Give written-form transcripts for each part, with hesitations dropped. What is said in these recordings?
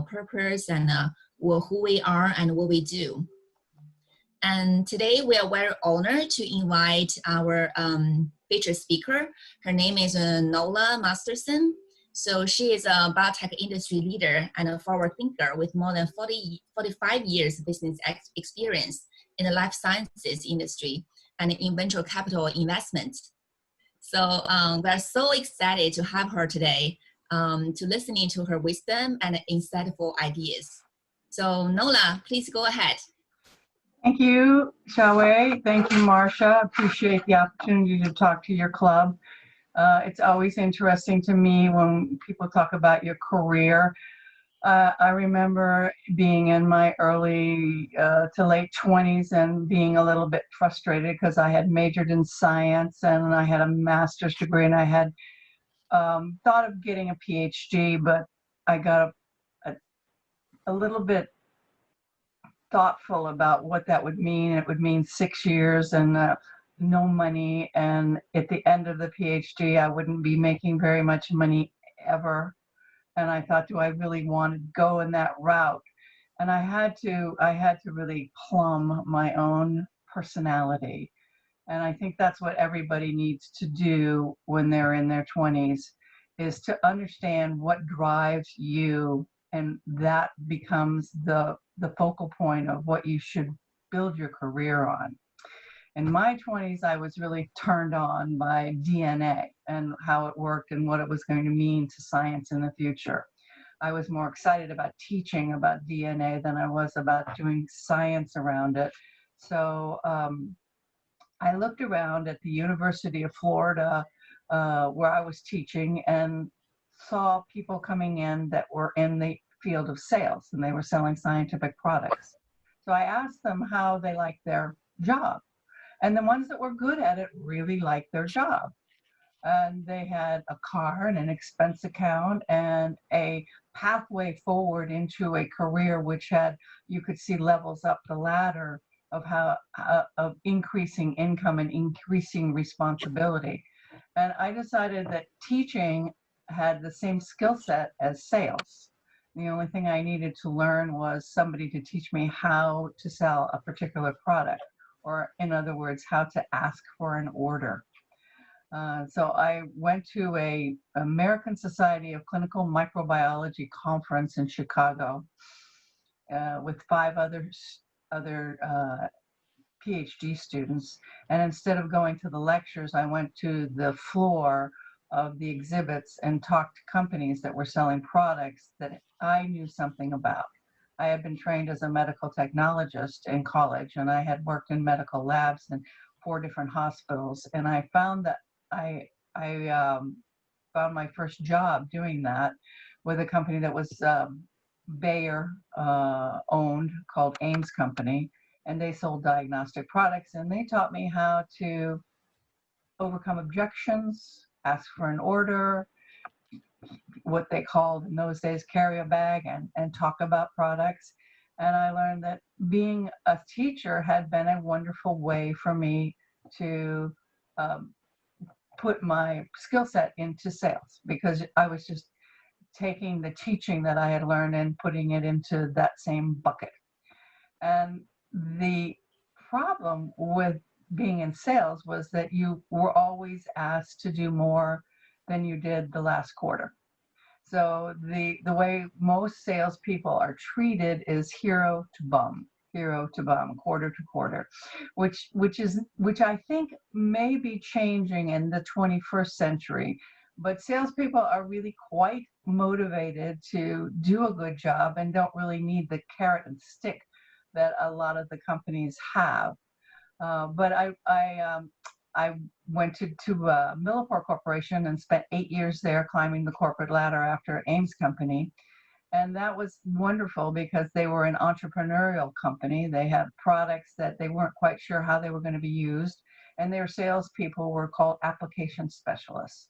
purpose and who we are and what we do. And today we are very honored to invite our featured speaker. Her name is Nola Masterson. So she is a biotech industry leader and a forward thinker with more than 45 years business experience in the life sciences industry and in venture capital investment. So we're so excited to have her today to listening to her wisdom and insightful ideas. So Nola, please go ahead. Thank you, Xiaowei. Thank you, Marcia. Appreciate the opportunity to talk to your club. It's always interesting to me when people talk about your career. I remember being in my early to late 20s and being a little bit frustrated because I had majored in science and I had a master's degree and I had thought of getting a PhD, but I got a little bit thoughtful about what that would mean. It would mean 6 years and no money, and at the end of the PhD I wouldn't be making very much money ever. And I thought, do I really want to go in that route? And I had to really plumb my own personality. And I think that's what everybody needs to do when they're in their 20s, is to understand what drives you, and that becomes the focal point of what you should build your career on. In my 20s, I was really turned on by DNA and how it worked and what it was going to mean to science in the future. I was more excited about teaching about DNA than I was about doing science around it. So I looked around at the University of Florida where I was teaching and saw people coming in that were in the field of sales, and they were selling scientific products. So I asked them how they liked their job. And the ones that were good at it really liked their job. And they had a car and an expense account and a pathway forward into a career which had, you could see levels up the ladder of how of increasing income and increasing responsibility. And I decided that teaching had the same skill set as sales. The only thing I needed to learn was somebody to teach me how to sell a particular product, or in other words, how to ask for an order. So I went to a American Society of Clinical Microbiology conference in Chicago with 5 other PhD students. And instead of going to the lectures, I went to the floor of the exhibits and talked to companies that were selling products that I knew something about. I had been trained as a medical technologist in college, and I had worked in medical labs in 4 different hospitals. And I found that I found my first job doing that with a company that was Bayer owned, called Ames Company, and they sold diagnostic products. And they taught me how to overcome objections, ask for an order, what they called in those days carry a bag, and talk about products. And I learned that being a teacher had been a wonderful way for me to put my skill set into sales, because I was just taking the teaching that I had learned and putting it into that same bucket. And the problem with being in sales was that you were always asked to do more than you did the last quarter. So the way most salespeople are treated is hero to bum, quarter to quarter, which I think may be changing in the 21st century. But salespeople are really quite motivated to do a good job and don't really need the carrot and stick that a lot of the companies have. But I went to Millipore Corporation and spent 8 years there climbing the corporate ladder after Ames Company. And that was wonderful because they were an entrepreneurial company. They had products that they weren't quite sure how they were going to be used. And their salespeople were called application specialists.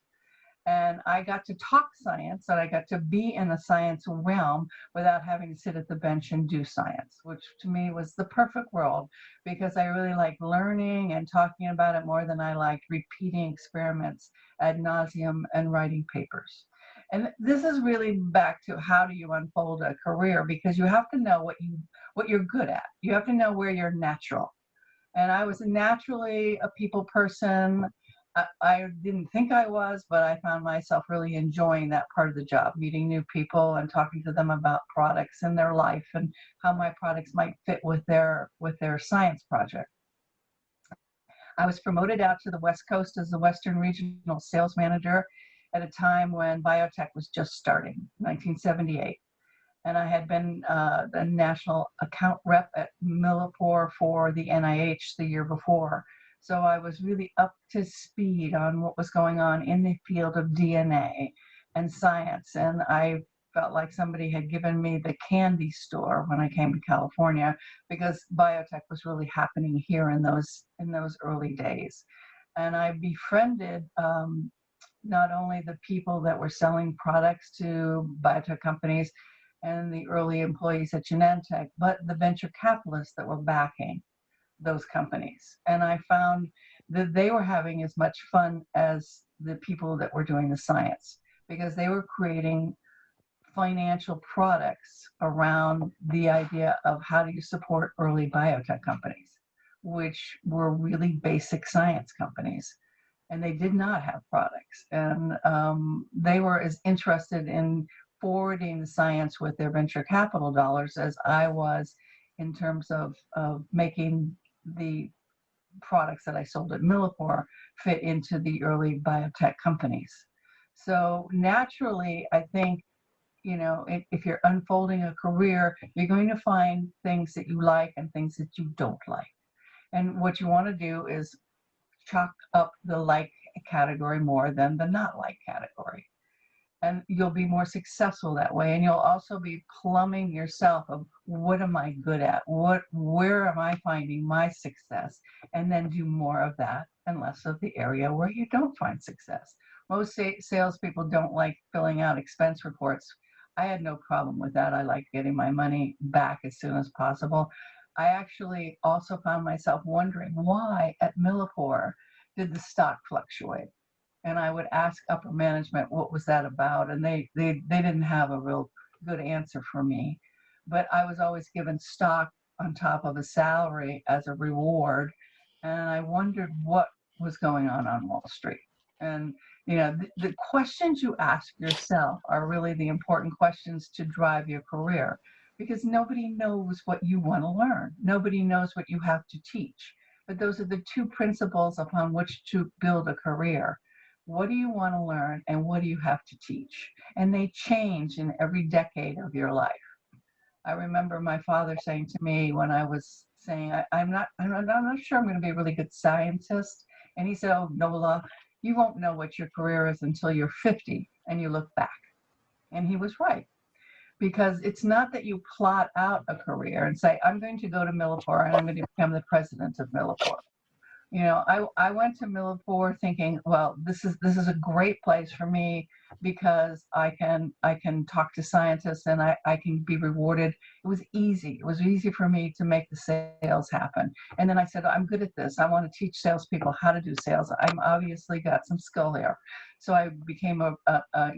And I got to talk science, and I got to be in the science realm without having to sit at the bench and do science, which to me was the perfect world, because I really liked learning and talking about it more than I liked repeating experiments ad nauseum and writing papers. And this is really back to how do you unfold a career, because you have to know what you're good at. You have to know where you're natural. And I was naturally a people person. I didn't think I was, but I found myself really enjoying that part of the job, meeting new people and talking to them about products in their life and how my products might fit with their science project. I was promoted out to the West Coast as the Western Regional Sales Manager at a time when biotech was just starting, 1978. And I had been the national account rep at Millipore for the NIH the year before. So I was really up to speed on what was going on in the field of DNA and science. And I felt like somebody had given me the candy store when I came to California, because biotech was really happening here in those early days. And I befriended not only the people that were selling products to biotech companies and the early employees at Genentech, but the venture capitalists that were backing those companies. And I found that they were having as much fun as the people that were doing the science, because they were creating financial products around the idea of how do you support early biotech companies, which were really basic science companies. And they did not have products. And they were as interested in forwarding the science with their venture capital dollars as I was in terms of making the products that I sold at Millipore fit into the early biotech companies. So naturally, I think, you know, if you're unfolding a career, you're going to find things that you like and things that you don't like. And what you want to do is chalk up the like category more than the not like category. And you'll be more successful that way. And you'll also be plumbing yourself of what am I good at? Where am I finding my success? And then do more of that and less of the area where you don't find success. Most salespeople don't like filling out expense reports. I had no problem with that. I like getting my money back as soon as possible. I actually also found myself wondering why at Millipore did the stock fluctuate? And I would ask upper management what was that about, and they didn't have a real good answer for me. But I was always given stock on top of a salary as a reward, and I wondered what was going on Wall Street. And you know, the questions you ask yourself are really the important questions to drive your career, because nobody knows what you want to learn. Nobody knows what you have to teach. But those are the two principles upon which to build a career. What do you want to learn and what do you have to teach? And they change in every decade of your life. I remember my father saying to me when I was saying, I'm not sure I'm going to be a really good scientist. And he said, oh, Nola, you won't know what your career is until you're 50 and you look back. And he was right. Because it's not that you plot out a career and say, I'm going to go to Millipore and I'm going to become the president of Millipore. You know, I went to Millipore thinking, well, this is a great place for me because I can talk to scientists and I can be rewarded. It was easy. It was easy for me to make the sales happen. And then I said, I'm good at this. I want to teach salespeople how to do sales. I'm obviously got some skill there. So I became a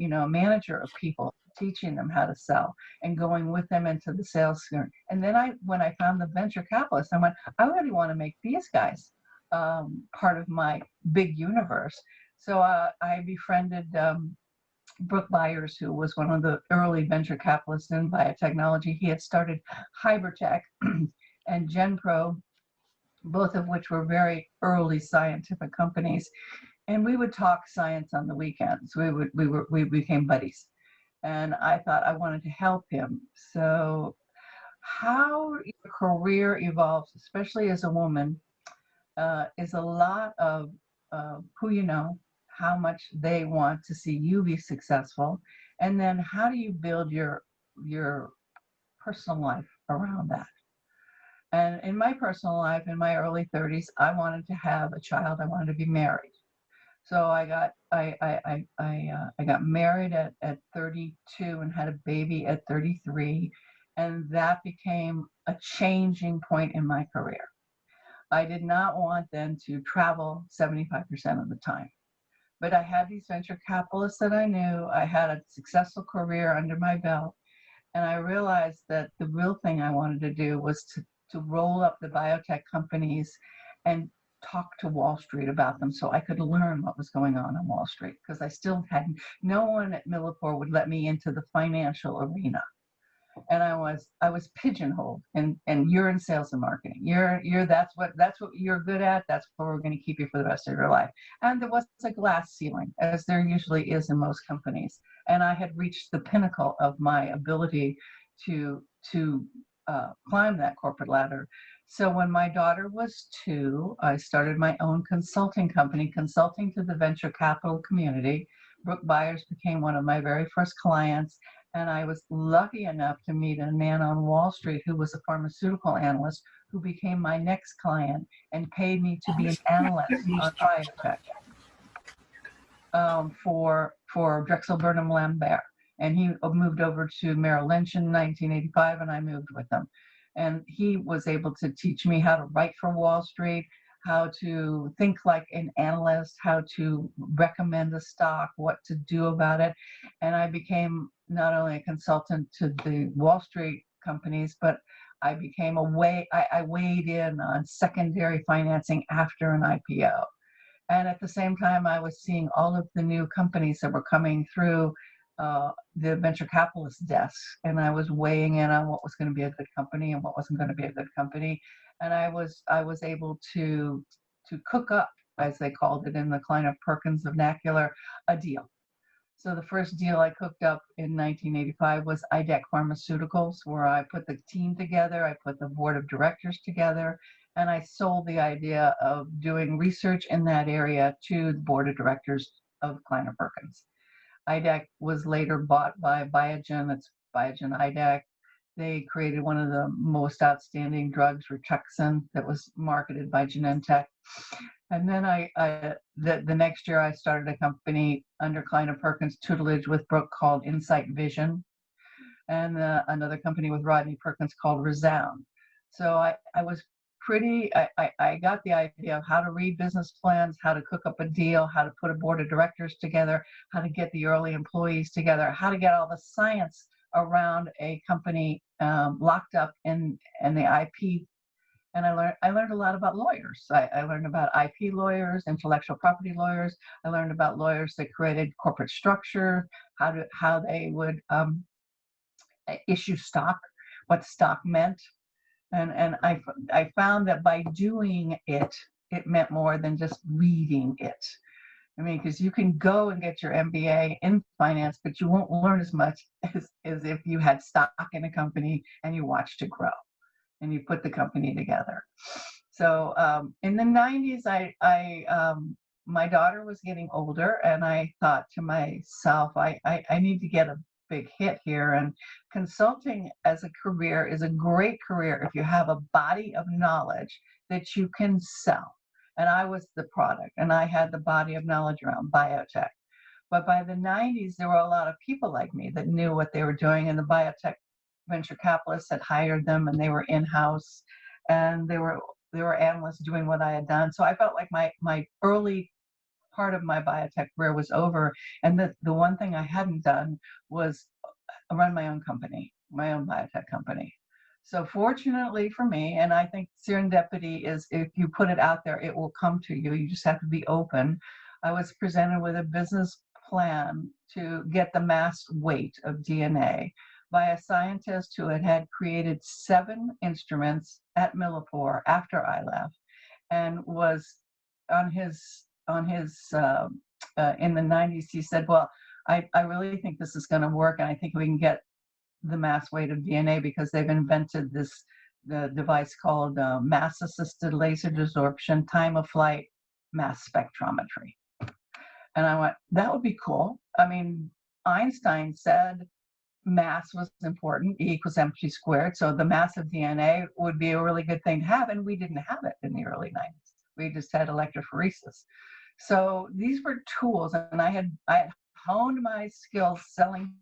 manager of people, teaching them how to sell and going with them into the sales. And then when I found the venture capitalists, I went, I really want to make these guys part of my big universe. So I befriended Brooke Byers, who was one of the early venture capitalists in biotechnology. He had started Hybertech and GenPro, both of which were very early scientific companies. And we would talk science on the weekends. We became buddies. And I thought I wanted to help him. So how your career evolves, especially as a woman, is a lot of who you know, how much they want to see you be successful, and then how do you build your personal life around that. And in my personal life, in my early 30s, I wanted to have a child. I wanted to be married. So I got married at 32 and had a baby at 33, and that became a changing point in my career. I did not want then to travel 75% of the time. But I had these venture capitalists that I knew. I had a successful career under my belt. And I realized that the real thing I wanted to do was to roll up the biotech companies and talk to Wall Street about them so I could learn what was going on Wall Street, because I still had no one at Millipore would let me into the financial arena. And I was pigeonholed, and you're in sales and marketing. You're that's what you're good at. That's where we're going to keep you for the rest of your life. And there was a glass ceiling, as there usually is in most companies. And I had reached the pinnacle of my ability to climb that corporate ladder. So when my daughter was 2, I started my own consulting company, consulting to the venture capital community. Brooke Byers became one of my very first clients. And I was lucky enough to meet a man on Wall Street who was a pharmaceutical analyst who became my next client and paid me to be an analyst on biotech for Drexel Burnham Lambert. And he moved over to Merrill Lynch in 1985, and I moved with him. And he was able to teach me how to write for Wall Street, how to think like an analyst, how to recommend a stock, what to do about it. And I became not only a consultant to the Wall Street companies, but I became I weighed in on secondary financing after an IPO. And at the same time, I was seeing all of the new companies that were coming through the venture capitalist desk, and I was weighing in on what was going to be a good company and what wasn't going to be a good company. And I was able to cook up, as they called it in the Kleiner Perkins vernacular, a deal. So the first deal I cooked up in 1985 was IDEC Pharmaceuticals, where I put the team together, I put the board of directors together, and I sold the idea of doing research in that area to the board of directors of Kleiner Perkins. IDEC was later bought by Biogen. It's Biogen IDEC. They created one of the most outstanding drugs, Rituxan, that was marketed by Genentech. And then the next year, I started a company under Kleiner Perkins tutelage with Brooke called Insight Vision, and another company with Rodney Perkins called Resound. So I was I got the idea of how to read business plans, how to cook up a deal, how to put a board of directors together, how to get the early employees together, how to get all the science around a company locked up in the IP. And I learned a lot about lawyers. I learned about IP lawyers, intellectual property lawyers. I learned about lawyers that created corporate structure, how they would issue stock, what stock meant. And I found that by doing it, it meant more than just reading it. I mean, because you can go and get your MBA in finance, but you won't learn as much as if you had stock in a company and you watched it grow and you put the company together. So in the 90s, my daughter was getting older, and I thought to myself, I need to get a big hit here. And consulting as a career is a great career if you have a body of knowledge that you can sell. And I was the product, and I had the body of knowledge around biotech. But by the 90s, there were a lot of people like me that knew what they were doing, and the biotech venture capitalists had hired them, and they were in-house, and they were analysts doing what I had done. So I felt like my early part of my biotech career was over, and the one thing I hadn't done was run my own company, my own biotech company. So fortunately for me, and I think serendipity is, if you put it out there, it will come to you. You just have to be open. I was presented with a business plan to get the mass weight of DNA by a scientist who had created 7 instruments at Millipore after I left, and was on his in the 90s. He said, well, I really think this is going to work, and I think we can get the mass weight of DNA because they've invented the device called mass-assisted laser desorption time-of-flight mass spectrometry. And I went, that would be cool. I mean, Einstein said mass was important, E equals mc squared, so the mass of DNA would be a really good thing to have, and we didn't have it in the early 90s. We just had electrophoresis. So these were tools, and I had honed my skills selling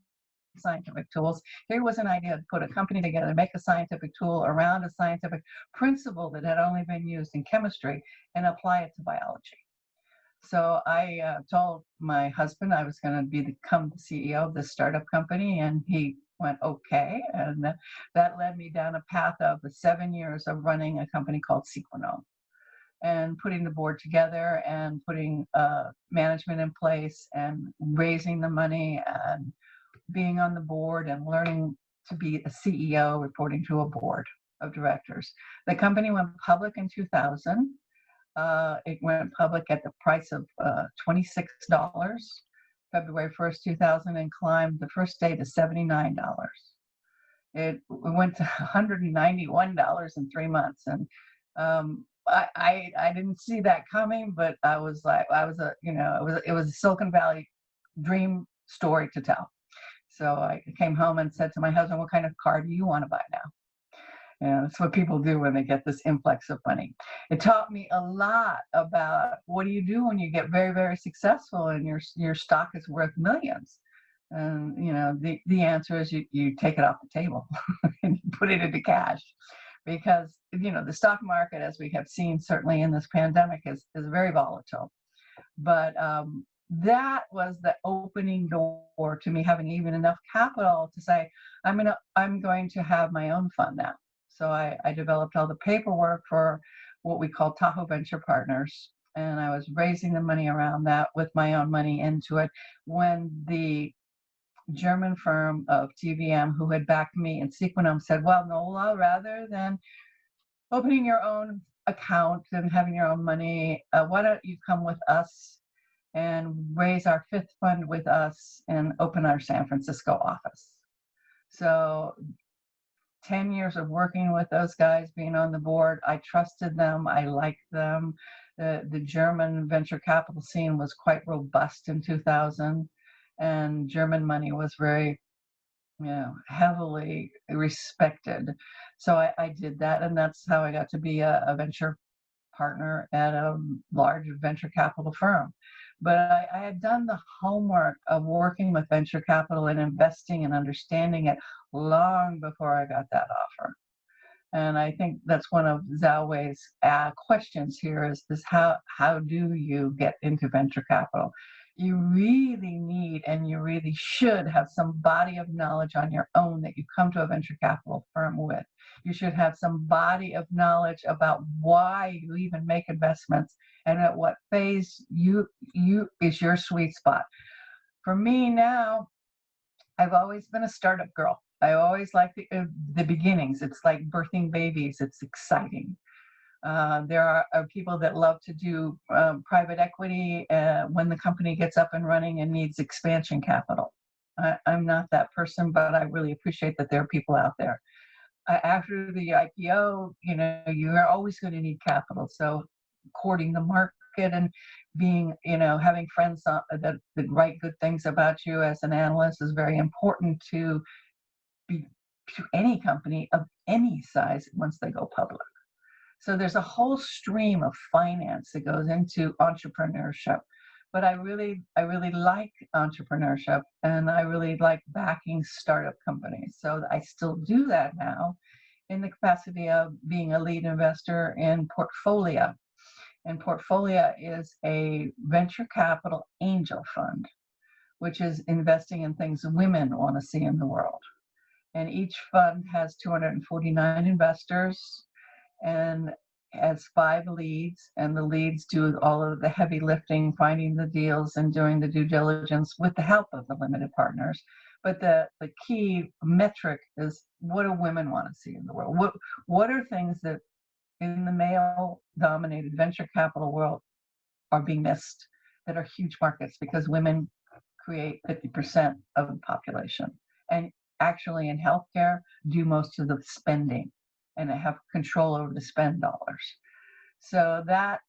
scientific tools. Here was an idea to put a company together, make a scientific tool around a scientific principle that had only been used in chemistry and apply it to biology. So I told my husband I was going to become the CEO of this startup company, and he went, okay. And that led me down a path of 7 years of running a company called Sequinome and putting the board together and putting management in place and raising the money and being on the board and learning to be a CEO reporting to a board of directors. The company went public in 2000. It went public at the price of $26, February 1st, 2000, and climbed the first day to $79. It went to $191 in 3 months. And I didn't see that coming, but I was like, it was a Silicon Valley dream story to tell. So I came home and said to my husband, what kind of car do you want to buy now? That's what people do when they get this influx of money. It taught me a lot about what do you do when you get very, very successful and your stock is worth millions. And the answer is you take it off the table and you put it into cash, because the stock market, as we have seen certainly in this pandemic, is very volatile. But that was the opening door to me having even enough capital to say, I'm going to have my own fund now. So I developed all the paperwork for what we call Tahoe Venture Partners, and I was raising the money around that with my own money into it when the German firm of TVM, who had backed me in Sequinome, said, well, Nola, rather than opening your own account and having your own money, why don't you come with us and raise our 5th fund with us and open our San Francisco office. So 10 years of working with those guys, being on the board, I trusted them, I liked them. The German venture capital scene was quite robust in 2000, and German money was very heavily respected. So I did that, and that's how I got to be a venture partner at a large venture capital firm. But I had done the homework of working with venture capital and investing and understanding it long before I got that offer. And I think that's one of Zhao Wei's questions here is how do you get into venture capital? You really need and you really should have some body of knowledge on your own that you come to a venture capital firm with. You should have some body of knowledge about why you even make investments and at what phase you is your sweet spot. For me now, I've always been a startup girl. I always like the beginnings. It's like birthing babies. It's exciting. There are people that love to do private equity when the company gets up and running and needs expansion capital. I'm not that person, but I really appreciate that there are people out there. After the IPO, you're always going to need capital. So courting the market and being, having friends that write good things about you as an analyst is very important to any company of any size once they go public. So there's a whole stream of finance that goes into entrepreneurship. But I really like entrepreneurship, and I really like backing startup companies. So I still do that now in the capacity of being a lead investor in Portfolio. And Portfolio is a venture capital angel fund, which is investing in things women want to see in the world. And each fund has 249 investors and has 5 leads, and the leads do all of the heavy lifting, finding the deals and doing the due diligence with the help of the limited partners. But the key metric is, what do women want to see in the world? What are things that in the male-dominated venture capital world are being missed, that are huge markets, because women create 50% of the population, and actually in healthcare do most of the spending and have control over the spend dollars. So that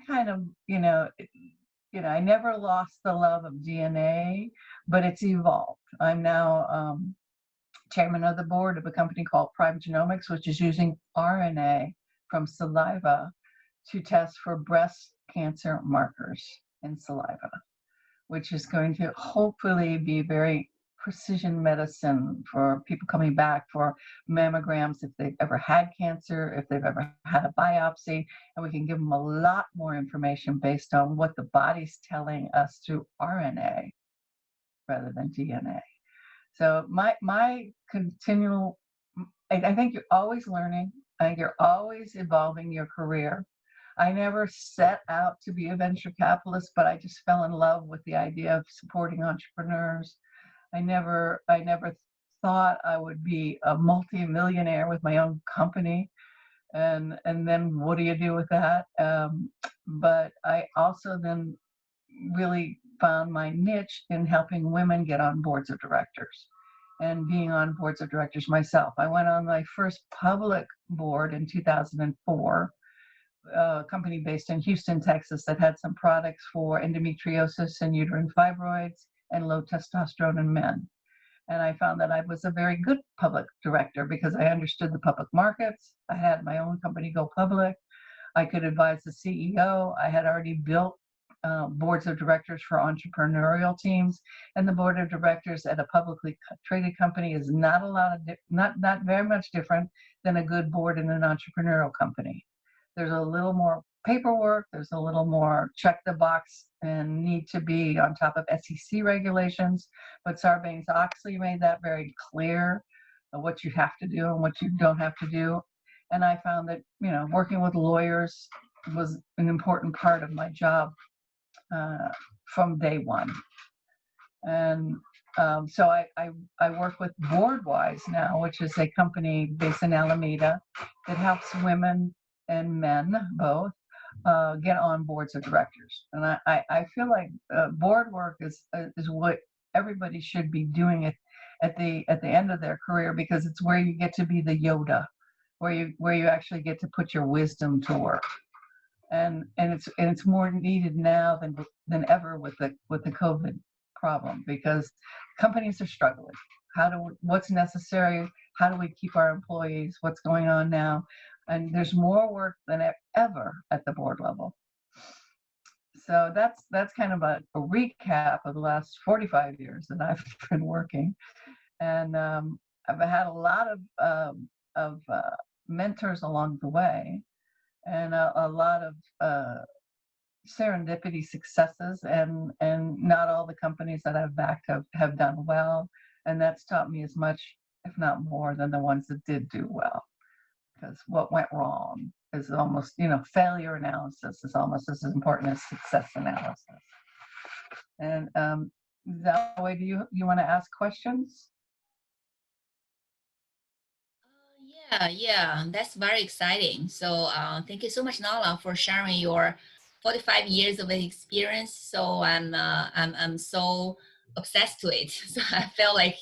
kind of, I never lost the love of DNA, but it's evolved. I'm now chairman of the board of a company called Prime Genomics, which is using RNA from saliva to test for breast cancer markers in saliva, which is going to hopefully be very precision medicine for people coming back for mammograms if they've ever had cancer, if they've ever had a biopsy, and we can give them a lot more information based on what the body's telling us through RNA rather than DNA. So my continual, I think you're always learning. I think you're always evolving your career. I never set out to be a venture capitalist, but I just fell in love with the idea of supporting entrepreneurs. I never thought I would be a multi-millionaire with my own company. And then what do you do with that? But I also then really found my niche in helping women get on boards of directors and being on boards of directors myself. I went on my first public board in 2004, a company based in Houston, Texas, that had some products for endometriosis and uterine fibroids and low testosterone in men. And I found that I was a very good public director because I understood the public markets. I had my own company go public. I could advise the CEO. I had already built boards of directors for entrepreneurial teams, and the board of directors at a publicly traded company is not not very much different than a good board in an entrepreneurial company. There's a little more paperwork, there's a little more check the box and need to be on top of SEC regulations, but Sarbanes-Oxley made that very clear, what you have to do and what you don't have to do. And I found that, working with lawyers was an important part of my job from day one. And so I work with Boardwise now, which is a company based in Alameda that helps women and men both get on boards of directors. And I feel like board work is what everybody should be doing at the end of their career, because it's where you get to be the Yoda, where you actually get to put your wisdom to work. And it's more needed now than ever with the COVID problem, because companies are struggling. What's necessary? How do we keep our employees? What's going on now? And there's more work than ever at the board level. So that's kind of a recap of the last 45 years that I've been working, and I've had a lot of mentors along the way, and a lot of serendipity successes, and not all the companies that I've backed have done well, and that's taught me as much, if not more, than the ones that did do well. Because what went wrong is almost, failure analysis is almost as important as success analysis. And that way, do you want to ask questions? Yeah, that's very exciting. So thank you so much, Nola, for sharing your 45 years of experience. So I'm so obsessed to it. So I feel like,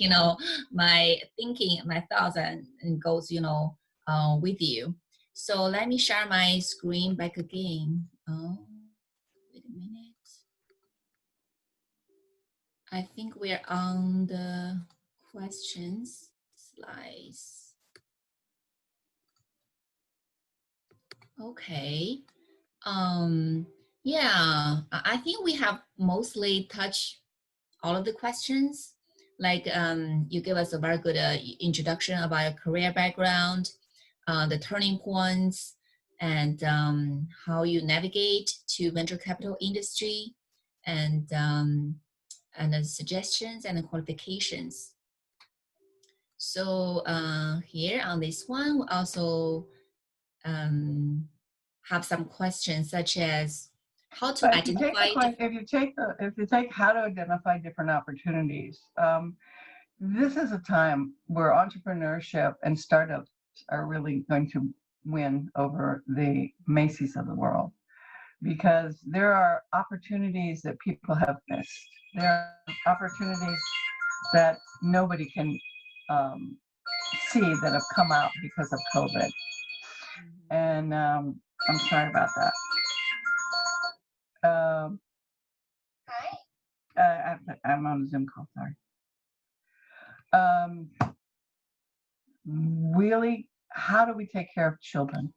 my thinking, my thoughts and goes, with you. So let me share my screen back again. Oh, wait a minute. I think we're on the questions slides. Okay. Yeah, I think we have mostly touched all of the questions. Like you gave us a very good introduction about your career background, the turning points, and how you navigate to venture capital industry, and the suggestions and the qualifications. So here on this one, we also have some questions such as how to identify. If you take how to identify different opportunities, this is a time where entrepreneurship and startups are really going to win over the Macy's of the world, because there are opportunities that people have missed. There are opportunities that nobody can see that have come out because of COVID. And I'm sorry about that. I'm on a Zoom call, sorry. Really, how do we take care of children?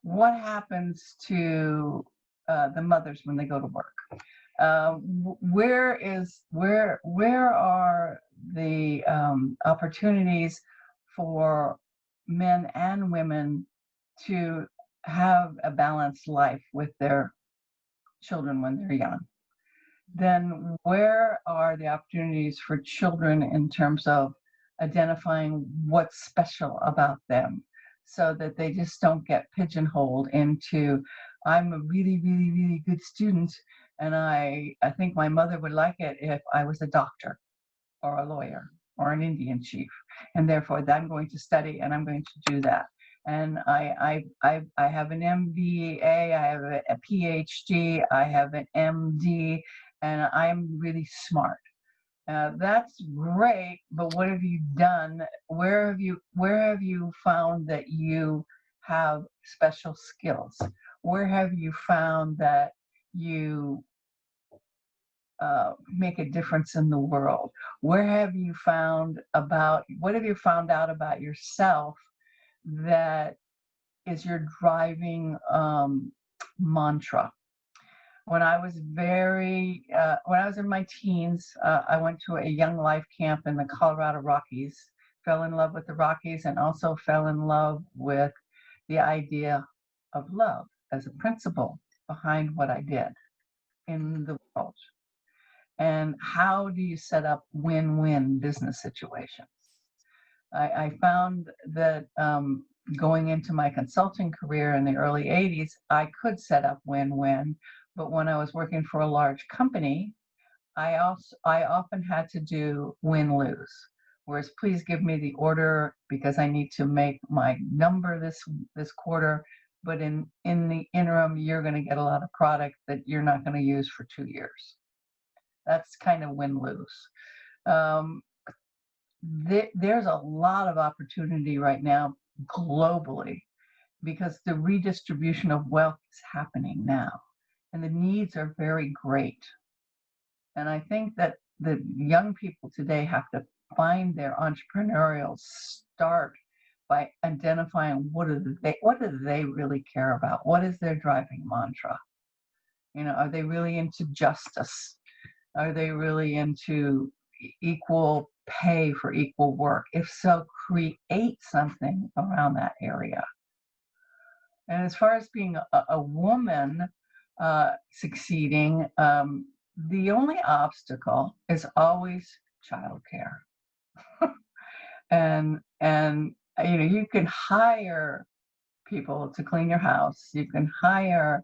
What happens to the mothers when they go to work? Where are opportunities for men and women to have a balanced life with their children when they're young, then where are the opportunities for children in terms of identifying what's special about them so that they just don't get pigeonholed into, I'm a really, really, really good student, and I think my mother would like it if I was a doctor or a lawyer or an Indian chief, and therefore I'm going to study and I'm going to do that. And I have an MBA, I have a PhD, I have an MD, and I'm really smart. That's great, but what have you done? Where have you found that you have special skills? Where have you found that you make a difference in the world? What have you found out about yourself that is your driving mantra? When I was in my teens, I went to a young life camp in the Colorado Rockies, fell in love with the Rockies, and also fell in love with the idea of love as a principle behind what I did in the world. And how do you set up win-win business situations? I found that going into my consulting career in the early 80s, I could set up win-win, but when I was working for a large company, I often had to do win-lose. Whereas, please give me the order because I need to make my number this quarter, but in the interim, you're going to get a lot of product that you're not going to use for 2 years. That's kind of win-lose. There's a lot of opportunity right now globally because the redistribution of wealth is happening now and the needs are very great. And I think that the young people today have to find their entrepreneurial start by identifying what do they really care about? What is their driving mantra? Are they really into justice? Are they really into equal pay for equal work? If so, create something around that area. And as far as being a woman succeeding, the only obstacle is always childcare. and you can hire people to clean your house. You can hire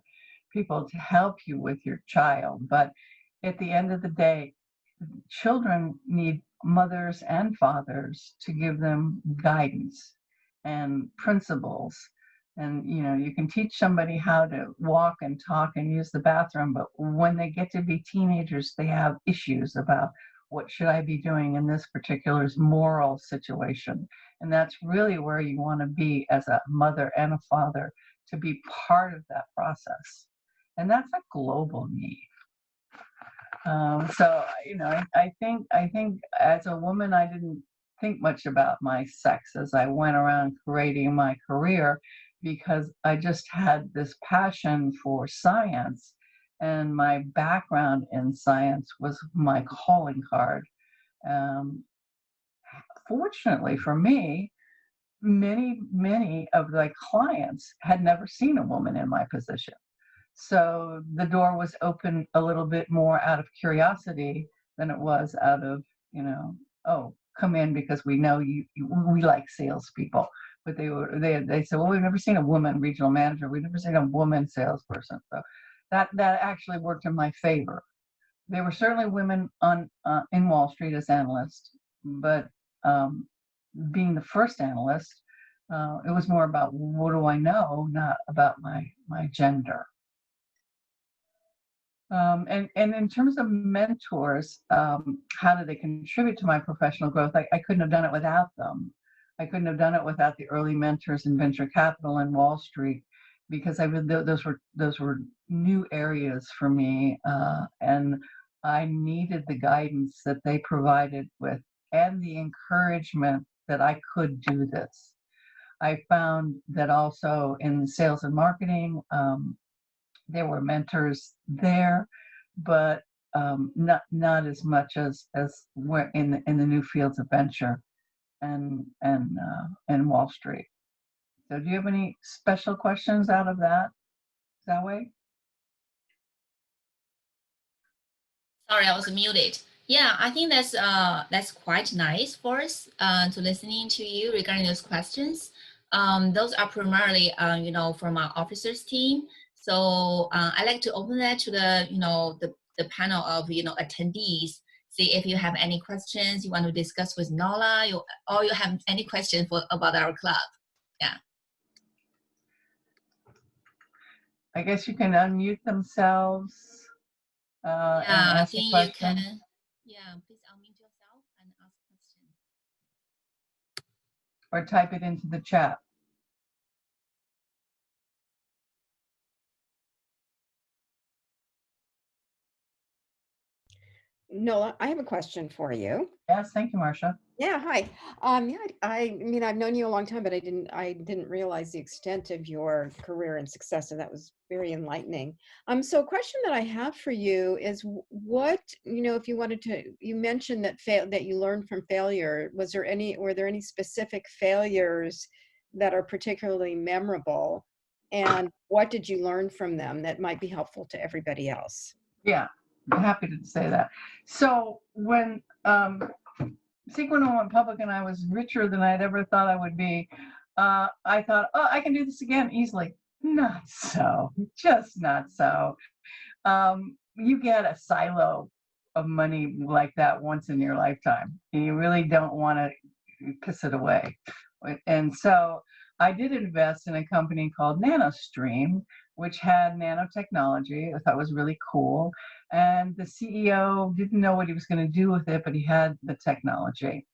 people to help you with your child, but at the end of the day, children need mothers and fathers to give them guidance and principles. And you can teach somebody how to walk and talk and use the bathroom, but when they get to be teenagers, they have issues about what should I be doing in this particular moral situation. And that's really where you want to be as a mother and a father, to be part of that process. And that's a global need. So I think as a woman, I didn't think much about my sex as I went around creating my career, because I just had this passion for science, and my background in science was my calling card. Fortunately for me, many of the clients had never seen a woman in my position. So the door was open a little bit more out of curiosity than it was out of, oh, come in because we know we like salespeople. But they said, well, we've never seen a woman regional manager. We've never seen a woman salesperson. So that actually worked in my favor. There were certainly women in Wall Street as analysts, but being the first analyst, it was more about what do I know, not about my gender. And in terms of mentors, how do they contribute to my professional growth? I couldn't have done it without them. I couldn't have done it without the early mentors in venture capital and Wall Street, because those were new areas for me, and I needed the guidance that they provided with, and the encouragement that I could do this. I found that also in sales and marketing, there were mentors there, but not as much as we're in the new fields of venture and Wall Street. So do you have any special questions out of that way? Sorry, I was muted. Yeah, I think that's quite nice for us to listening to you regarding those questions. Those are primarily from our officers team. So I like to open that to the panel of attendees. See if you have any questions you want to discuss with Nola, or you have any question about our club. Yeah. I guess you can unmute themselves and Yeah, I ask a think you question. can. Yeah, please unmute yourself and ask a question. Or type it into the chat. Nola, I have a question for you. Yes, thank you, Marcia. Yeah, hi. Yeah, I mean, I've known you a long time, but I didn't realize the extent of your career and success, and that was very enlightening. So a question that I have for you is what, if you wanted to, you mentioned that you learned from failure. Were there any specific failures that are particularly memorable, and what did you learn from them that might be helpful to everybody else? Yeah, I'm happy to say that. So when Sequinal went public and I was richer than I'd ever thought I would be, I thought, oh, I can do this again easily. Not so, just not so. You get a silo of money like that once in your lifetime. And you really don't want to piss it away. And so I did invest in a company called NanoStream, which had nanotechnology. I thought was really cool. And the CEO didn't know what he was going to do with it, but he had the technology.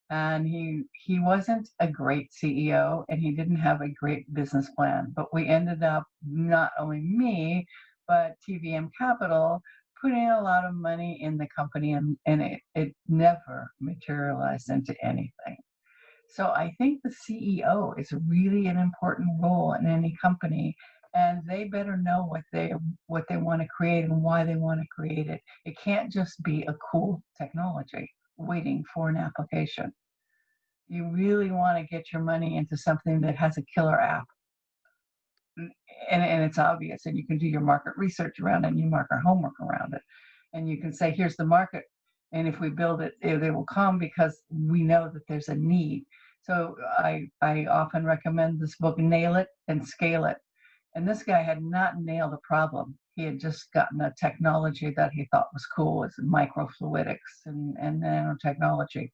And he wasn't a great CEO, and he didn't have a great business plan. But we ended up, not only me, but TVM Capital, putting a lot of money in the company, and it never materialized into anything. So I think the CEO is really an important role in any company, and they better know what they want to create and why they want to create it. It can't just be a cool technology waiting for an application. You really want to get your money into something that has a killer app. And it's obvious, and you can do your market research around it, and you market homework around it. And you can say, here's the market, and if we build it, they will come because we know that there's a need. So I often recommend this book, Nail It and Scale It. And this guy had not nailed a problem. He had just gotten a technology that he thought was cool, as microfluidics and nanotechnology.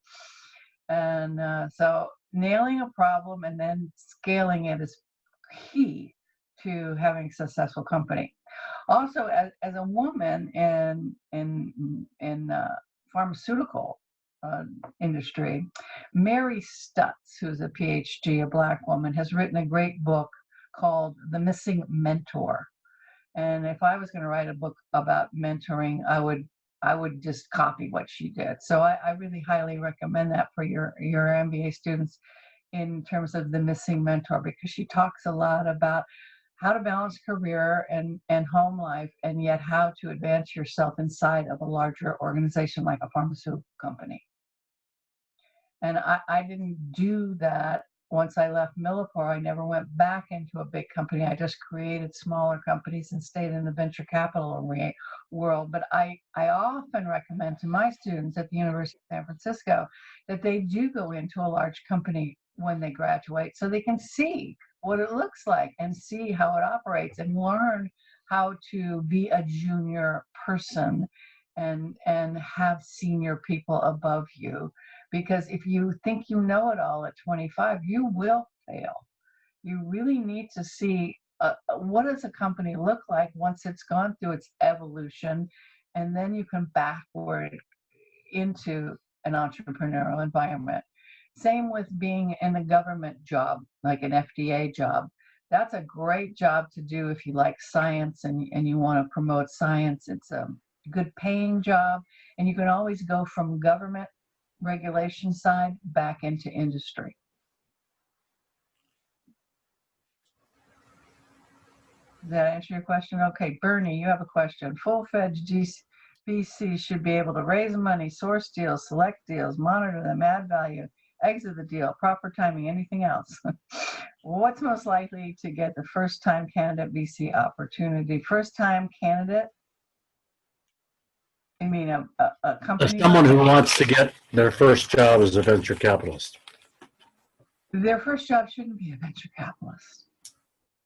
And so nailing a problem and then scaling it is key to having a successful company. Also, as a woman in pharmaceutical industry, Mary Stutz, who's a PhD, a Black woman, has written a great book called The Missing Mentor. And if I was going to write a book about mentoring, I would just copy what she did. So I really highly recommend that for your MBA students in terms of the missing mentor, because she talks a lot about how to balance career and home life, and yet how to advance yourself inside of a larger organization like a pharmaceutical company. And I didn't do that once I left Millipore. I never went back into a big company. I just created smaller companies and stayed in the venture capital world. But I often recommend to my students at the University of San Francisco that they do go into a large company when they graduate, so they can see what it looks like and see how it operates and learn how to be a junior person and have senior people above you. Because if you think you know it all at 25, you will fail. You really need to see what does a company look like once it's gone through its evolution, and then you can backward into an entrepreneurial environment. Same with being in a government job, like an FDA job. That's a great job to do if you like science and you want to promote science. It's a good paying job, and you can always go from government regulation side back into industry. Does that answer your question? Okay, Bernie, you have a question. Full-fledged VC should be able to raise money, source deals, select deals, monitor them, add value, exit the deal, proper timing, anything else. What's most likely to get the first-time candidate VC opportunity? First-time candidate? I mean, a company? Someone who wants to get their first job as a venture capitalist. Their first job shouldn't be a venture capitalist.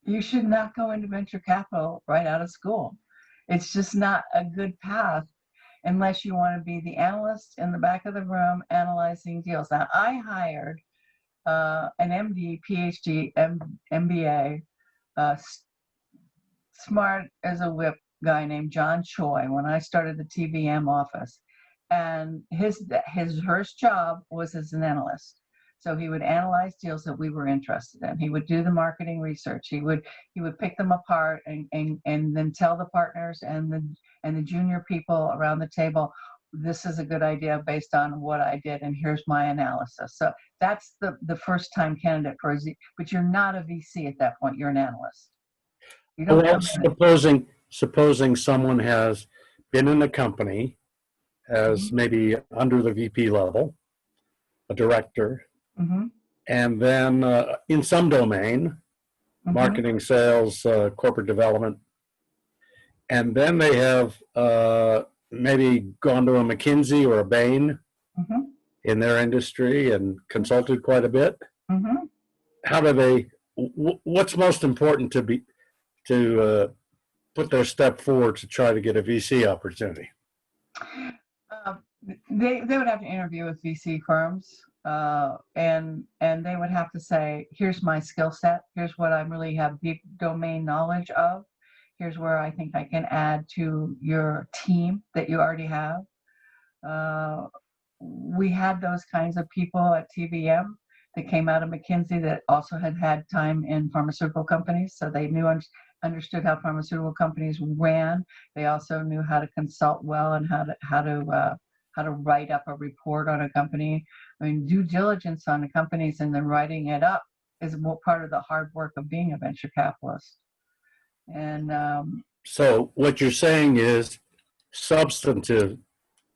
You should not go into venture capital right out of school. It's just not a good path unless you want to be the analyst in the back of the room analyzing deals. Now, I hired an MD, PhD, MBA, smart as a whip guy named John Choi when I started the TVM office. And his first job was as an analyst. So he would analyze deals that we were interested in. He would do the marketing research. He would pick them apart and then tell the partners and the junior people around the table, this is a good idea based on what I did, and here's my analysis. So that's the first time candidate for a Z, but you're not a VC at that point. You're an analyst. You don't Well, supposing someone has been in a company as maybe under the VP level, a director, and then in some domain, marketing, sales, corporate development, and then they have maybe gone to a McKinsey or a Bain in their industry and consulted quite a bit. How do they? What's most important to put their step forward to try to get a VC opportunity? They would have to interview with VC firms, and they would have to say, here's my skill set, here's what I really have deep domain knowledge of, here's where I think I can add to your team that you already have. We had those kinds of people at TVM that came out of McKinsey that also had time in pharmaceutical companies, so they understood how pharmaceutical companies ran. They also knew how to consult well and how to write up a report on a company. I mean, due diligence on the companies and then writing it up is part of the hard work of being a venture capitalist. And so what you're saying is substantive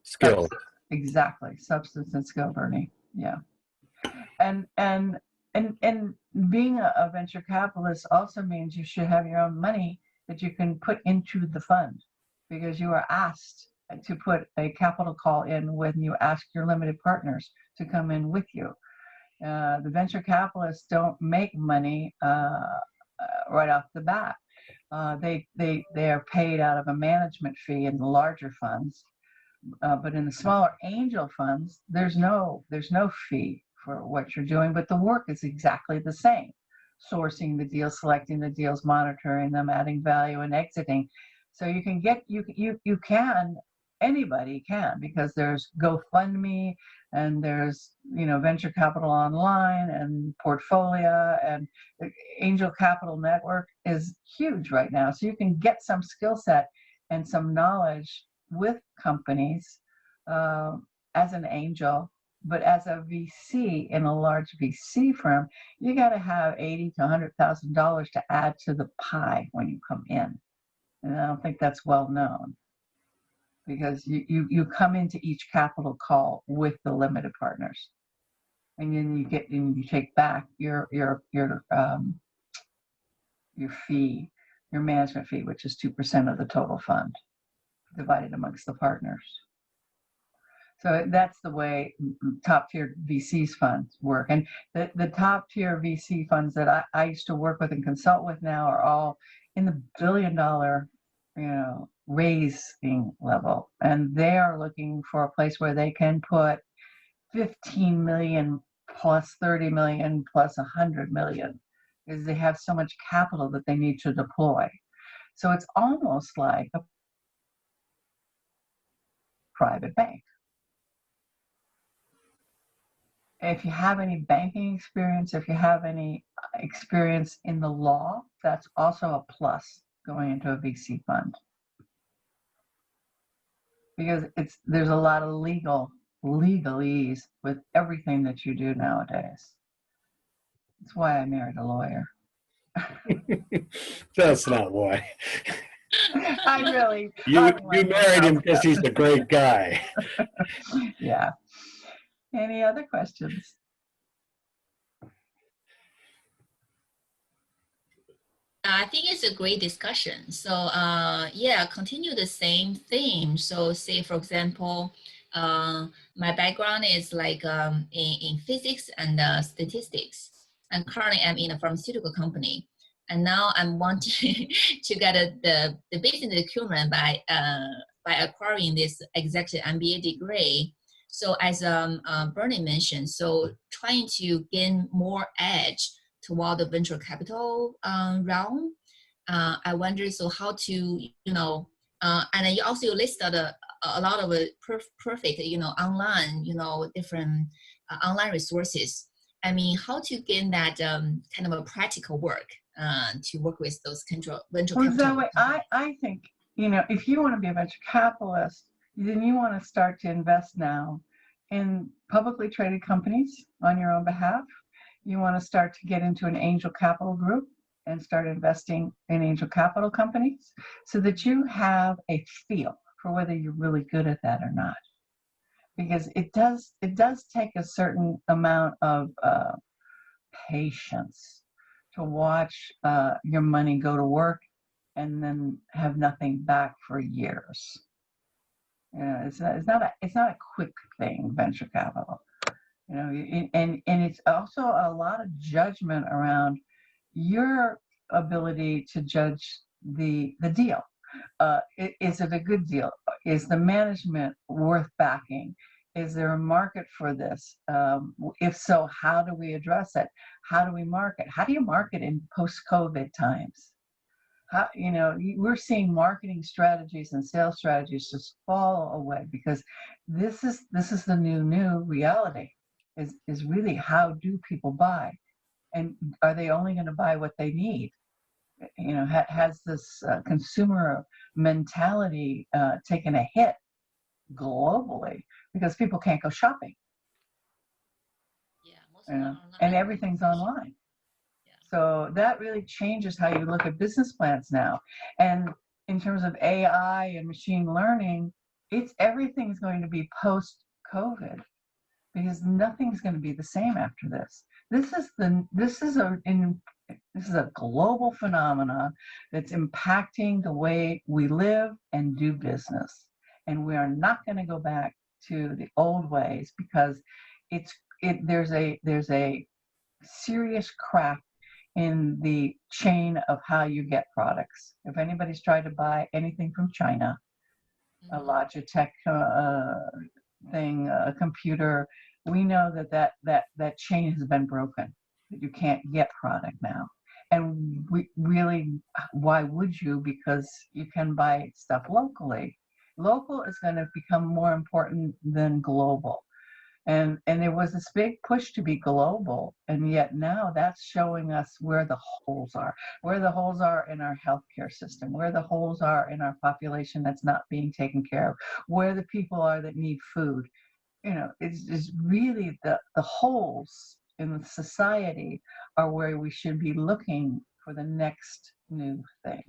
skill. Exactly, substance and skill, Bernie. Yeah, and being a venture capitalist also means you should have your own money that you can put into the fund, because you are asked to put a capital call in when you ask your limited partners to come in with you. The venture capitalists don't make money right off the bat. They are paid out of a management fee in the larger funds, but in the smaller angel funds, there's no fee for what you're doing, but the work is exactly the same: sourcing the deals, selecting the deals, monitoring them, adding value, and exiting. So you can get anybody can, because there's GoFundMe and there's venture capital online and Portfolio, and the angel capital network is huge right now. So you can get some skill set and some knowledge with companies as an angel, but as a VC in a large VC firm, you got to have $80,000 to $100,000 to add to the pie when you come in, and I don't think that's well known, because you come into each capital call with the limited partners, and then you take back your fee, your management fee, which is 2% of the total fund, divided amongst the partners. So that's the way top tier VCs funds work. And the top tier VC funds that I used to work with and consult with now are all in the $1 billion, raising level. And they are looking for a place where they can put 15 million plus 30 million plus 100 million, because they have so much capital that they need to deploy. So it's almost like a private bank. If you have any banking experience, if you have any experience in the law, that's also a plus going into a VC fund, because there's a lot of legalese with everything that you do nowadays. That's why I married a lawyer. That's not why. I really. You I like married him myself. because he's a great guy. Yeah. Any other questions? I think it's a great discussion. So yeah, continue the same theme. So say, for example, my background is like in physics and statistics. And currently I'm in a pharmaceutical company. And now I'm wanting to get the business acumen by acquiring this executive MBA degree. So as Bernie mentioned, so trying to gain more edge toward the venture capital realm. I wonder, so how to, and you also listed a lot of perfect, online, different online resources. I mean, how to gain that kind of a practical work to work with those venture Well, capital. Zoe, I think, if you want to be a venture capitalist, then you want to start to invest now in publicly traded companies on your own behalf. You want to start to get into an angel capital group and start investing in angel capital companies so that you have a feel for whether you're really good at that or not. Because it does take a certain amount of patience to watch your money go to work and then have nothing back for years. It's not a quick thing, venture capital. And it's also a lot of judgment around your ability to judge the deal. Is it a good deal? Is the management worth backing? Is there a market for this? If so, how do we address it? How do we market? How do you market in post-COVID times? We're seeing marketing strategies and sales strategies just fall away because this is the new reality. Is really, how do people buy, and are they only going to buy what they need? Has this consumer mentality taken a hit globally because people can't go shopping? Yeah, and everything's online. Yeah. So that really changes how you look at business plans now. And in terms of AI and machine learning, everything's going to be post-COVID because nothing's going to be the same after this. This is a global phenomena that's impacting the way we live and do business. And we are not going to go back to the old ways because there's a serious crack in the chain of how you get products. If anybody's tried to buy anything from China, a Logitech thing, a computer, we know that chain has been broken. That you can't get product now. And why would you? Because you can buy stuff locally. Local is going to become more important than global. And there was this big push to be global, and yet now that's showing us where the holes are in our healthcare system, where the holes are in our population that's not being taken care of, where the people are that need food. It's really the holes in the society are where we should be looking for the next new thing.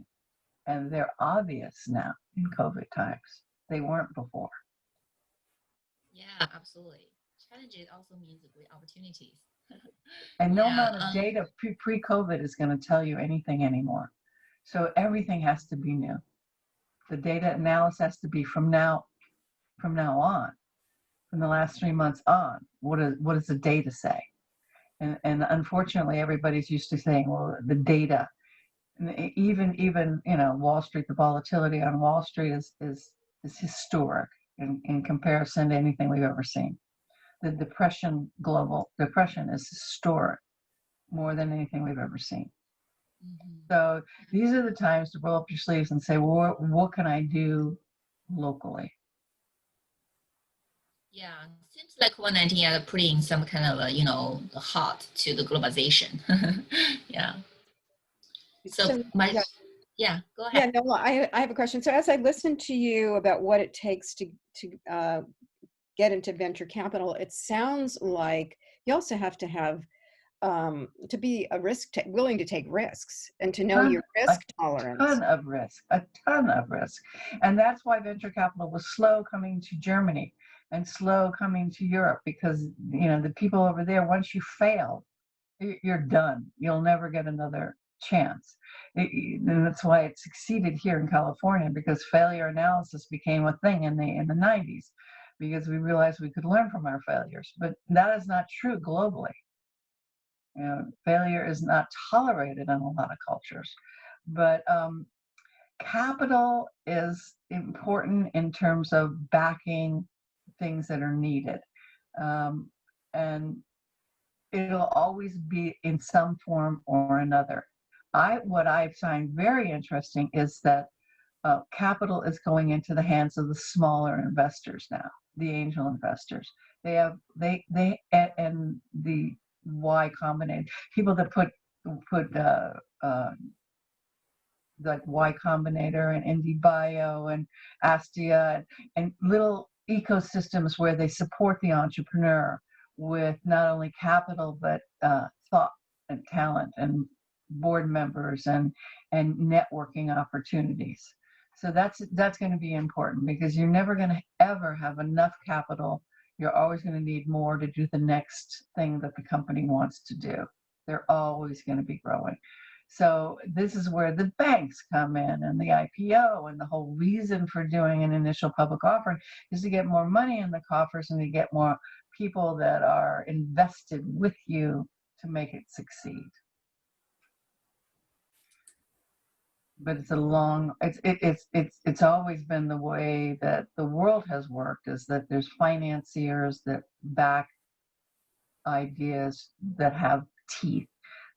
And they're obvious now in COVID times. They weren't before. Yeah, absolutely. Challenges also means great opportunities. And no amount of data pre-COVID is going to tell you anything anymore. So everything has to be new. The data analysis has to be from now on, from the last 3 months on. What does the data say? And unfortunately, everybody's used to saying, well, the data. And even Wall Street, the volatility on Wall Street is historic in comparison to anything we've ever seen. The global depression is historic, more than anything we've ever seen. Mm-hmm. So these are the times to roll up your sleeves and say, well, what can I do locally? Yeah, seems like COVID-19 are putting some kind of a halt to the globalization. Yeah. So yeah, go ahead. Yeah, Nola, I have a question. So as I listen to you about what it takes to get into venture capital, it sounds like you also have to have to be a willing to take risks and to know Ton- your risk tolerance. A ton of risk. And that's why venture capital was slow coming to Germany and slow coming to Europe, because, you know, the people over there, once you fail, you're done. You'll never get another chance. And that's why it succeeded here in California, because failure analysis became a thing in the 90s, because we realized we could learn from our failures. But that is not true globally. You know, failure is not tolerated in a lot of cultures. But capital is important in terms of backing things that are needed. And it'll always be in some form or another. What I find very interesting is that capital is going into the hands of the smaller investors now, the angel investors. And the Y Combinator, people that put like Y Combinator and IndieBio and Astia and little ecosystems where they support the entrepreneur with not only capital but thought and talent and board members and networking opportunities. So that's going to be important, because you're never going to ever have enough capital. You're always going to need more to do the next thing that the company wants to do. They're always going to be growing. So this is where the banks come in, and the IPO, and the whole reason for doing an initial public offering is to get more money in the coffers and to get more people that are invested with you to make it succeed. But it's it's always been the way that the world has worked, is that there's financiers that back ideas that have teeth,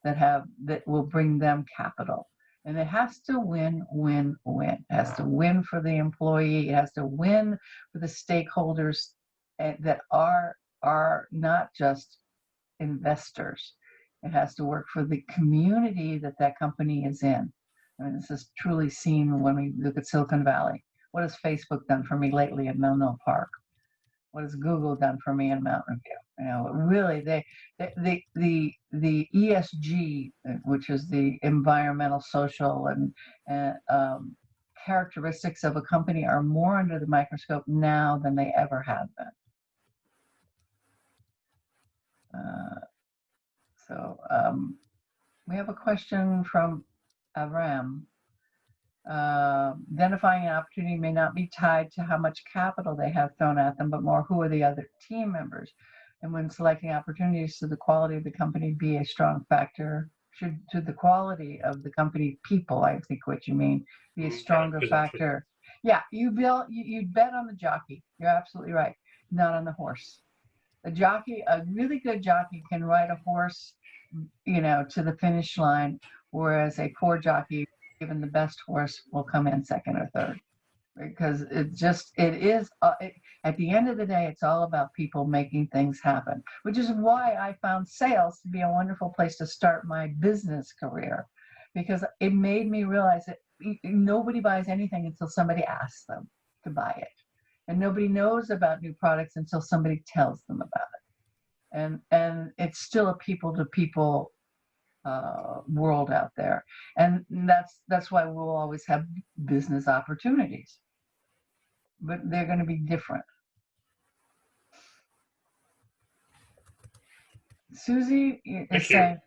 that will bring them capital. And it has to win. It has to win for the employee. It has to win for the stakeholders that are not just investors. It has to work for the community that company is in. I mean, this is truly seen when we look at Silicon Valley. What has Facebook done for me lately in Menlo Park? What has Google done for me in Mountain View? You know, really, the ESG, which is the environmental, social, and characteristics of a company, are more under the microscope now than they ever have been. We have a question from Avram. Identifying an opportunity may not be tied to how much capital they have thrown at them, but more who are the other team members. And when selecting opportunities, should the quality of the company be a strong factor? Should the quality of the company people, I think what you mean, be a stronger factor? Yeah, you bet on the jockey. You're absolutely right. Not on the horse. The jockey, a really good jockey, can ride a horse, you know, to the finish line, whereas a poor jockey, even the best horse, will come in second or third, because at the end of the day, it's all about people making things happen, which is why I found sales to be a wonderful place to start my business career, because it made me realize that nobody buys anything until somebody asks them to buy it, and nobody knows about new products until somebody tells them about it, and it's still a people to people world out there, and that's why we'll always have business opportunities, but they're going to be different. Susie is saying,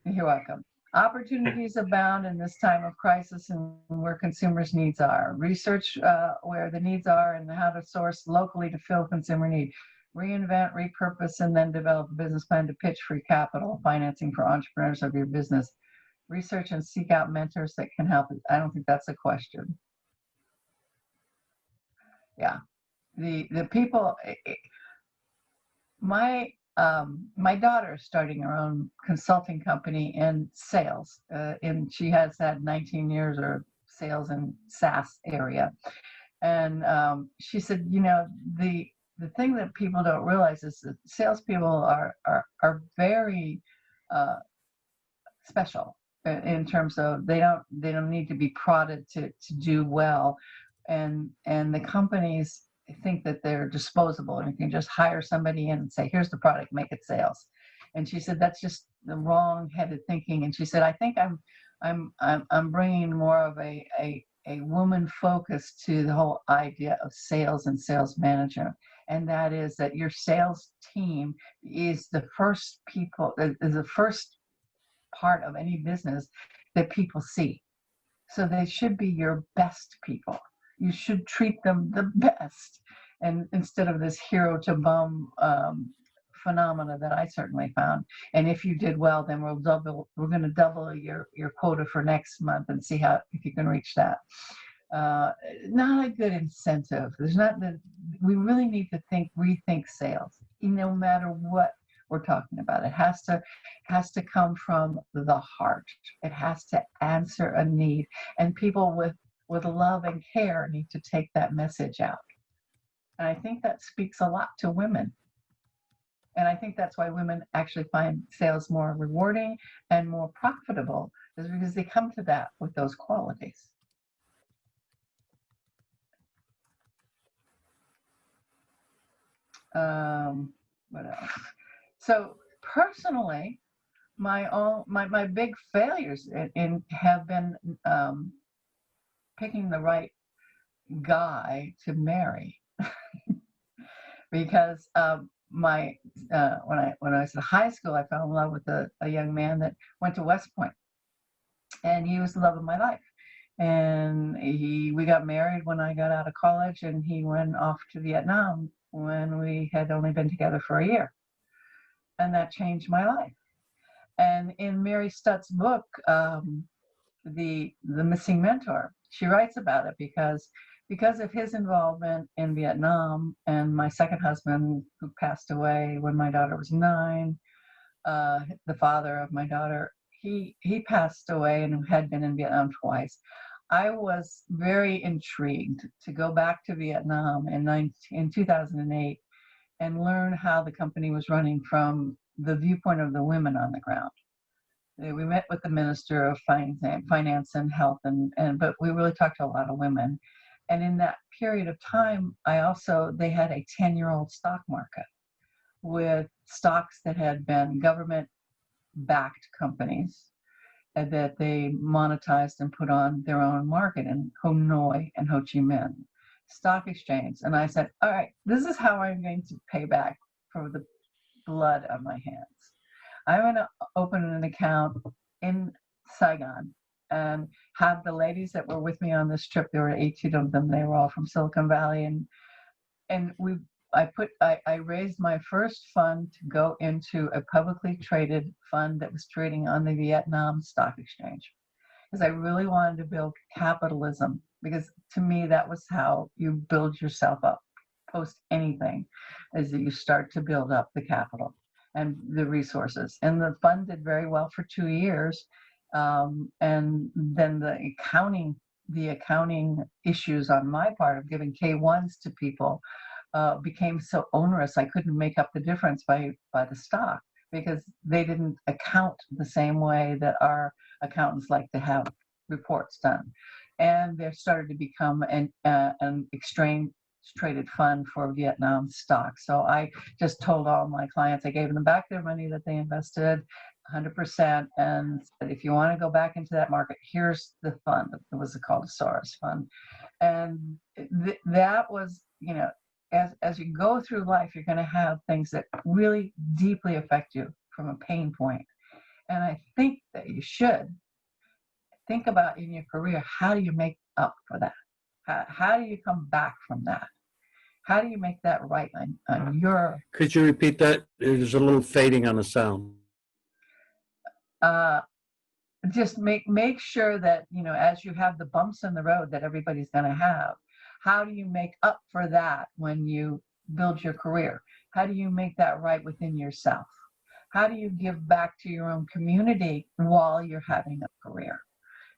you're welcome. Opportunities abound in this time of crisis and where consumers' needs are. Research where the needs are and how to source locally to fill consumer need. Reinvent, repurpose, and then develop a business plan to pitch free capital financing for entrepreneurs of your business. Research and seek out mentors that can help. I don't think that's a question. Yeah, the people. My daughter is starting her own consulting company in sales, and she has had 19 years of sales in SaaS area, and she said, you know, the thing that people don't realize is that salespeople are very special in terms of they don't need to be prodded to do well, and the companies think that they're disposable and you can just hire somebody in and say, here's the product, make it sales. And she said, that's just the wrong-headed thinking. And she said, I think I'm bringing more of a woman focus to the whole idea of sales and sales management. And that is that your sales team is the first part of any business that people see. So they should be your best people. You should treat them the best, and instead of this hero to bum phenomena that I certainly found. And if you did well, then we're going to double your quota for next month and see if you can reach that. Not a good incentive. We really need to rethink sales, no matter what we're talking about. It has to come from the heart. It has to answer a need, and people with love and care need to take that message out. And I think that speaks a lot to women. And I think that's why women actually find sales more rewarding and more profitable, is because they come to that with those qualities. What else? So personally, my big failures have been picking the right guy to marry. Because when I was in high school, I fell in love with a young man that went to West Point, and he was the love of my life. And we got married when I got out of college, and he went off to Vietnam when we had only been together for a year. And that changed my life. And in Mary Stutt's book, the Missing Mentor, she writes about it because of his involvement in Vietnam, and my second husband, who passed away when my daughter was 9, the father of my daughter, he passed away and had been in Vietnam twice. I was very intrigued to go back to Vietnam in 2008 and learn how the company was running from the viewpoint of the women on the ground. We met with the Minister of Finance and Health, but we really talked to a lot of women. And in that period of time, they had a 10-year-old stock market with stocks that had been government-backed companies and that they monetized and put on their own market in Hanoi and Ho Chi Minh Stock Exchange. And I said, all right, this is how I'm going to pay back for the blood on my hands. I'm going to open an account in Saigon and have the ladies that were with me on this trip, there were 18 of them, they were all from Silicon Valley, and I raised my first fund to go into a publicly traded fund that was trading on the Vietnam Stock Exchange, because I really wanted to build capitalism, because to me that was how you build yourself up post anything, is that you start to build up the capital and the resources. And the fund did very well for 2 years. And then the accounting issues on my part of giving K1s to people became so onerous. I couldn't make up the difference by the stock, because they didn't account the same way that our accountants like to have reports done. And there started to become an exchange traded fund for Vietnam stock. So I just told all my clients, I gave them back their money that they invested 100%, and said, if you want to go back into that market, here's the fund. It was called a Soros fund. And that was, as you go through life, you're going to have things that really deeply affect you from a pain point. And I think that you should think about in your career, how do you make up for that? How do you come back from that? How do you make that right on your... Could you repeat that? There's a little fading on the sound. Just make sure that, as you have the bumps in the road that everybody's going to have, how do you make up for that when you build your career? How do you make that right within yourself? How do you give back to your own community while you're having a career,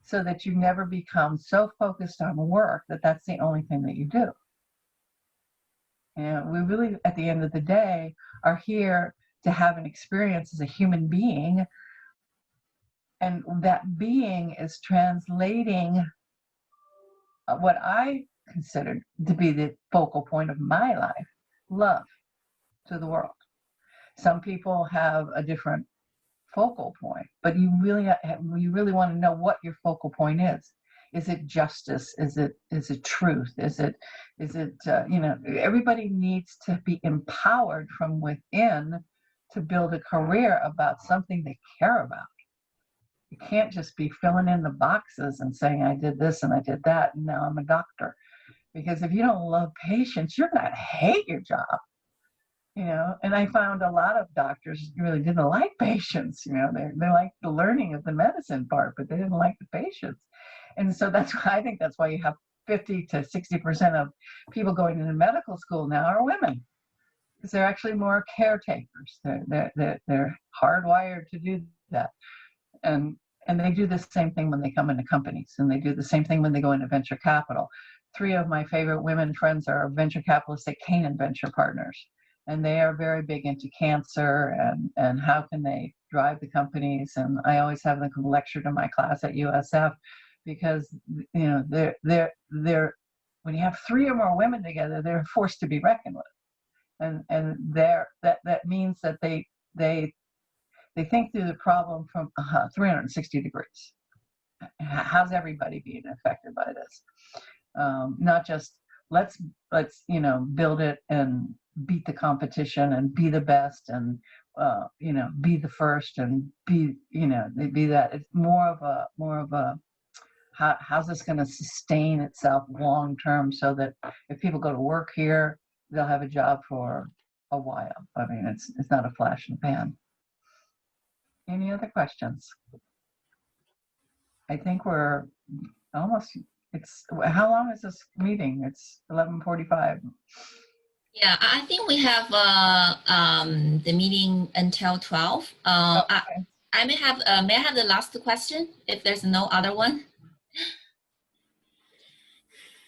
so that you never become so focused on work that that's the only thing that you do? And we really, at the end of the day, are here to have an experience as a human being. And that being is translating what I considered to be the focal point of my life, love, to the world. Some people have a different focal point, but you really want to know what your focal point is. Is it justice? Is it truth? Is it everybody needs to be empowered from within to build a career about something they care about. You can't just be filling in the boxes and saying, I did this and I did that, and now I'm a doctor. Because if you don't love patients, you're going to hate your job. And I found a lot of doctors really didn't like patients. They liked the learning of the medicine part, but they didn't like the patients. And so I think that's why you have 50 to 60% of people going into medical school now are women, because they're actually more caretakers. They're hardwired to do that. And they do the same thing when they come into companies, and they do the same thing when they go into venture capital. 3 of my favorite women friends are venture capitalists at Canaan Venture Partners. And they are very big into cancer and how can they drive the companies. And I always have them come lecture to my class at USF, because they're when you have 3 or more women together, they're forced to be reckoned with. And that means that they think through the problem from 360 degrees. How's everybody being affected by this? Not just let's build it and beat the competition and be the best and be the first and be that. It's more of a how's this going to sustain itself long term, so that if people go to work here, they'll have a job for a while. I mean, it's not a flash in the pan. Any other questions? I think we're almost. How long is this meeting? It's 11:45. Yeah, I think we have the meeting until 12. Okay. I may I have the last question if there's no other one?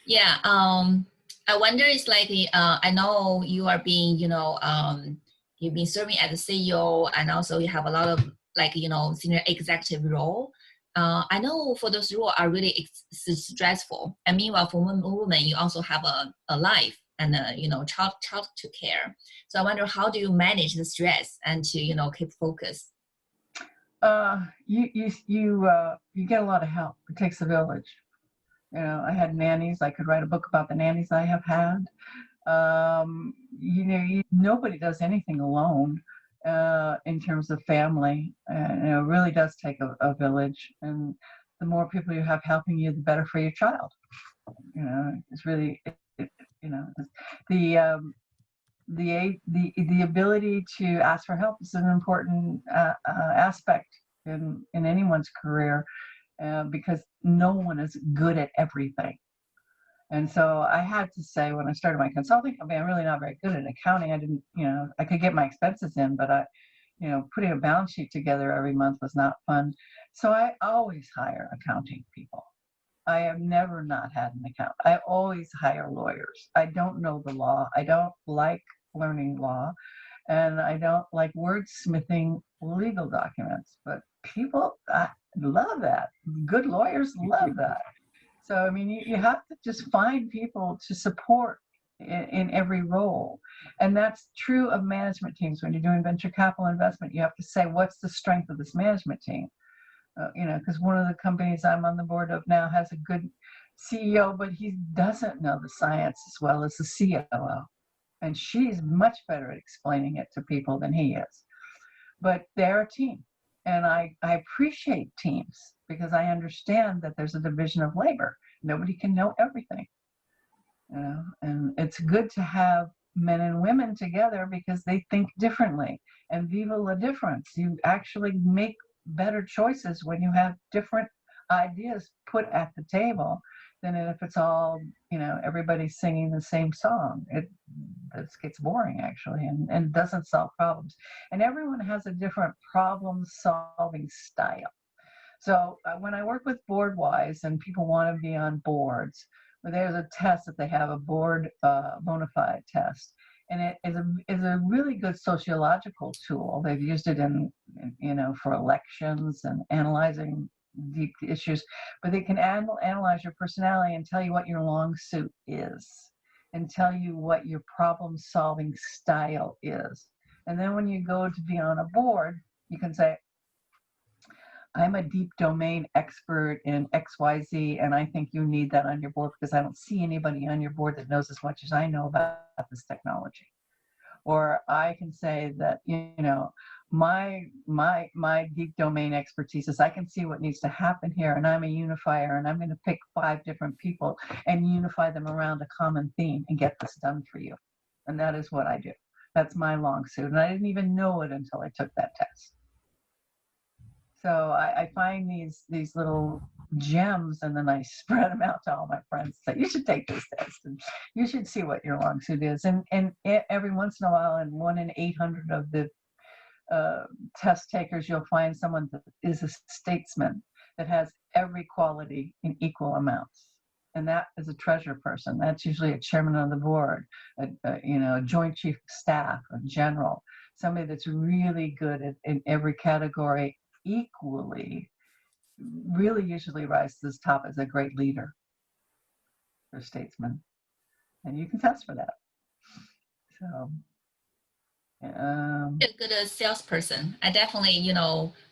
Yeah, I wonder, it's like I know you are being, you've been serving as a CEO, and also you have a lot of senior executive role. I know for those roles are really stressful. And meanwhile, for women, you also have a life and child to care. So I wonder, how do you manage the stress and to keep focus? You get a lot of help. It takes a village. I had nannies. I could write a book about the nannies I have had. Nobody does anything alone. In terms of family, it really does take a village, and the more people you have helping you, the better for your child. It's really, the ability to ask for help is an important aspect in anyone's career, because no one is good at everything. And so I had to say, when I started my consulting company, I'm really not very good at accounting. I didn't, I could get my expenses in, but putting a balance sheet together every month was not fun. So I always hire accounting people. I have never not had an accountant. I always hire lawyers. I don't know the law. I don't like learning law, and I don't like wordsmithing legal documents. But people love that. Good lawyers love that. So, I mean, you have to just find people to support in every role. And that's true of management teams. When you're doing venture capital investment, you have to say, what's the strength of this management team? Because one of the companies I'm on the board of now has a good CEO, but he doesn't know the science as well as the COO. And she's much better at explaining it to people than he is. But they're a team. And I appreciate teams, because I understand that there's a division of labor. Nobody can know everything. And it's good to have men and women together, because they think differently. And viva la difference. You actually make better choices when you have different ideas put at the table than if it's all, everybody singing the same song. It gets boring, actually, and doesn't solve problems. And everyone has a different problem-solving style. So when I work with BoardWise and people want to be on boards, there's a test that they have, a board bona fide test. And it is a really good sociological tool. They've used it for elections and analyzing deep issues, but they can analyze your personality and tell you what your long suit is, and tell you what your problem-solving style is. And then when you go to be on a board, you can say, I'm a deep domain expert in XYZ, and I think you need that on your board because I don't see anybody on your board that knows as much as I know about this technology. Or I can say that, you know, my deep domain expertise is I can see what needs to happen here, and I'm a unifier, and I'm going to pick 5 different people and unify them around a common theme and get this done for you. And that is what I do. That's my long suit, and I didn't even know it until I took that test. So I find these little gems, and then I spread them out to all my friends. Say, you should take this test, and you should see what your long suit is. And every once in a while, and 1 in 800 of the test takers, you'll find someone that is a statesman that has every quality in equal amounts. And that is a treasure person. That's usually a chairman of the board, a joint chief of staff, a general, somebody that's really good in every category equally, really usually rises to the top as a great leader or statesman. And you can test for that. So, a good salesperson. I definitely,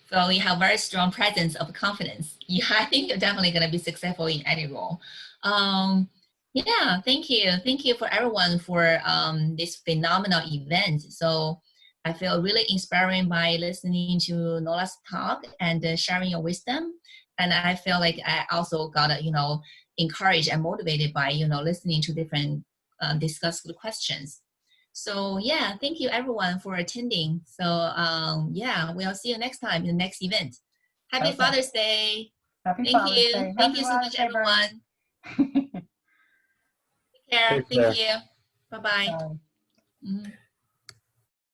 feel you have very strong presence of confidence. Yeah, I think you're definitely going to be successful in any role. Yeah, thank you. Thank you for everyone for this phenomenal event. So I feel really inspiring by listening to Nola's talk and sharing your wisdom. And I feel like I also got, encouraged and motivated by, listening to different discussed questions. So yeah, thank you everyone for attending. So yeah, we'll see you next time in the next event. Happy Father's Day. Happy Thank Father's you. Day. Thank Happy you so much, Father's Day, everyone. Bernie. Take care. Take care. Thank you. Bye-bye. Bye. Mhm.